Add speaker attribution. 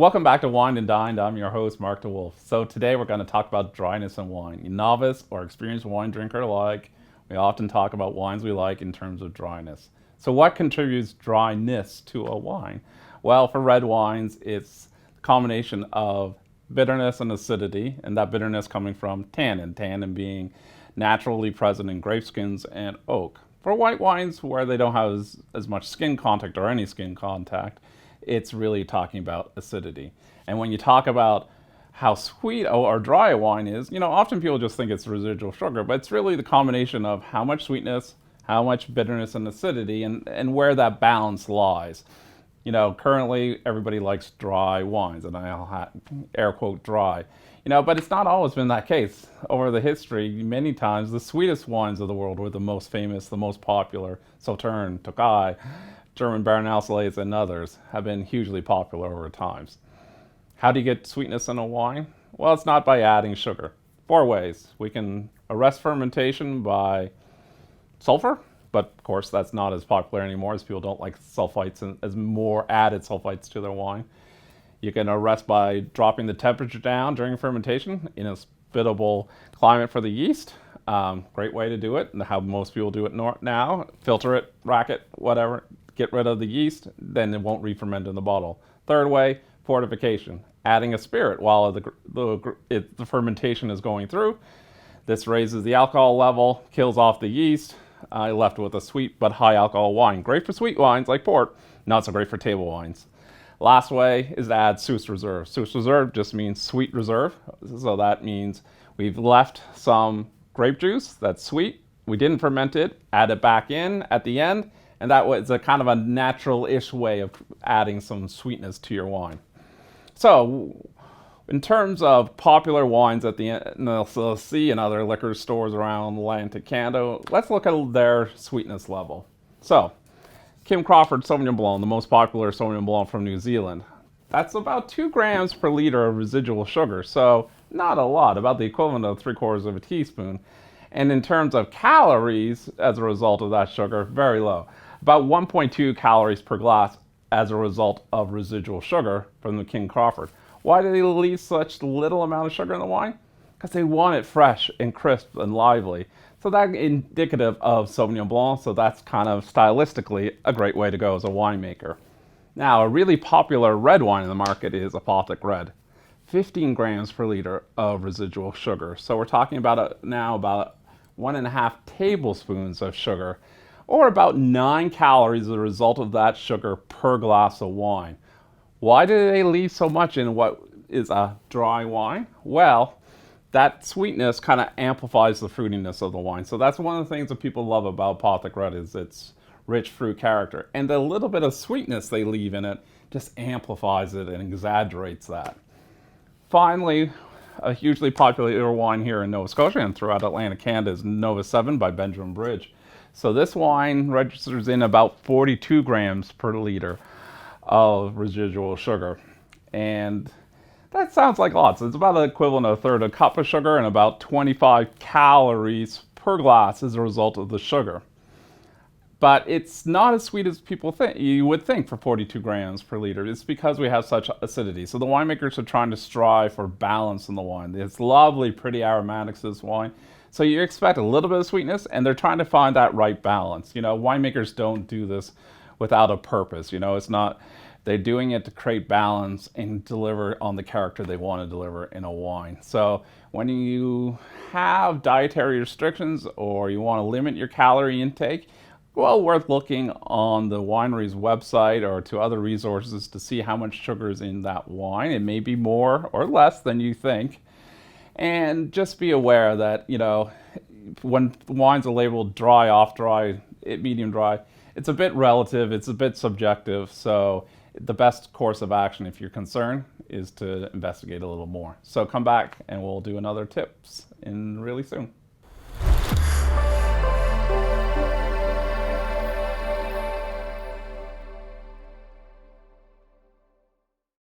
Speaker 1: Welcome back to Wine and Dined. I'm your host, Mark DeWolf. So today we're going to talk about dryness in wine. You novice or experienced wine drinker alike, we often talk about wines we like in terms of dryness. So what contributes dryness to a wine? Well, for red wines, it's a combination of bitterness and acidity, and that bitterness coming from tannin being naturally present in grape skins and oak. For white wines, where they don't have as much skin contact or any skin contact, it's really talking about acidity. And when you talk about how sweet or dry a wine is, often people just think it's residual sugar, but it's really the combination of how much sweetness, how much bitterness and acidity, and where that balance lies. Currently everybody likes dry wines, and I'll air quote dry. But it's not always been that case. Over the history, many times the sweetest wines of the world were the most famous, the most popular. Sautern, Tokai, German Beerenauslese, and others have been hugely popular over times. How do you get sweetness in a wine? Well, it's not by adding sugar. 4 ways. We can arrest fermentation by sulfur, but of course that's not as popular anymore as people don't like sulfites and as more added sulfites to their wine. You can arrest by dropping the temperature down during fermentation in a hospitable climate for the yeast. Great way to do it, and how most people do it now. Filter it, rack it, whatever. Get rid of the yeast, then it won't re-ferment in the bottle. Third way, fortification. Adding a spirit while the fermentation is going through. This raises the alcohol level, kills off the yeast. You're left with a sweet but high alcohol wine. Great for sweet wines like port, not so great for table wines. Last way is to add Sous Reserve. Sous Reserve just means sweet reserve. So that means we've left some grape juice that's sweet. We didn't ferment it, add it back in at the end, and that was a kind of a natural-ish way of adding some sweetness to your wine. So, in terms of popular wines at the NLC and other liquor stores around Atlantic Canada, let's look at their sweetness level. So, Kim Crawford Sauvignon Blanc, the most popular Sauvignon Blanc from New Zealand. That's about 2 grams per liter of residual sugar, so not a lot, about the equivalent of 3/4 of a teaspoon. And in terms of calories, as a result of that sugar, very low. About 1.2 calories per glass as a result of residual sugar from the King Crawford. Why do they leave such little amount of sugar in the wine? Because they want it fresh and crisp and lively. So that's indicative of Sauvignon Blanc, so that's kind of stylistically a great way to go as a winemaker. Now, a really popular red wine in the market is Apothic Red. 15 grams per liter of residual sugar. So we're talking about now about 1.5 tablespoons of sugar, or about 9 calories as a result of that sugar per glass of wine. Why do they leave so much in what is a dry wine? Well, that sweetness kind of amplifies the fruitiness of the wine. So that's one of the things that people love about Apothic Red is its rich fruit character. And the little bit of sweetness they leave in it just amplifies it and exaggerates that. Finally, a hugely popular wine here in Nova Scotia and throughout Atlantic Canada is Nova 7 by Benjamin Bridge. So this wine registers in about 42 grams per liter of residual sugar. And that sounds like lots. It's about the equivalent of 1/3 a cup of sugar and about 25 calories per glass as a result of the sugar. But it's not as sweet as people think. You would think for 42 grams per liter. It's because we have such acidity. So the winemakers are trying to strive for balance in the wine. It's lovely, pretty aromatics, this wine. So you expect a little bit of sweetness, and they're trying to find that right balance. Winemakers don't do this without a purpose. It's not, they're doing it to create balance and deliver on the character they want to deliver in a wine. So when you have dietary restrictions or you want to limit your calorie intake, well, worth looking on the winery's website or to other resources to see how much sugar is in that wine. It may be more or less than you think. And just be aware that, when wines are labeled dry, off dry, medium dry, it's a bit relative, it's a bit subjective. So the best course of action, if you're concerned, is to investigate a little more. So come back and we'll do another tips in really soon.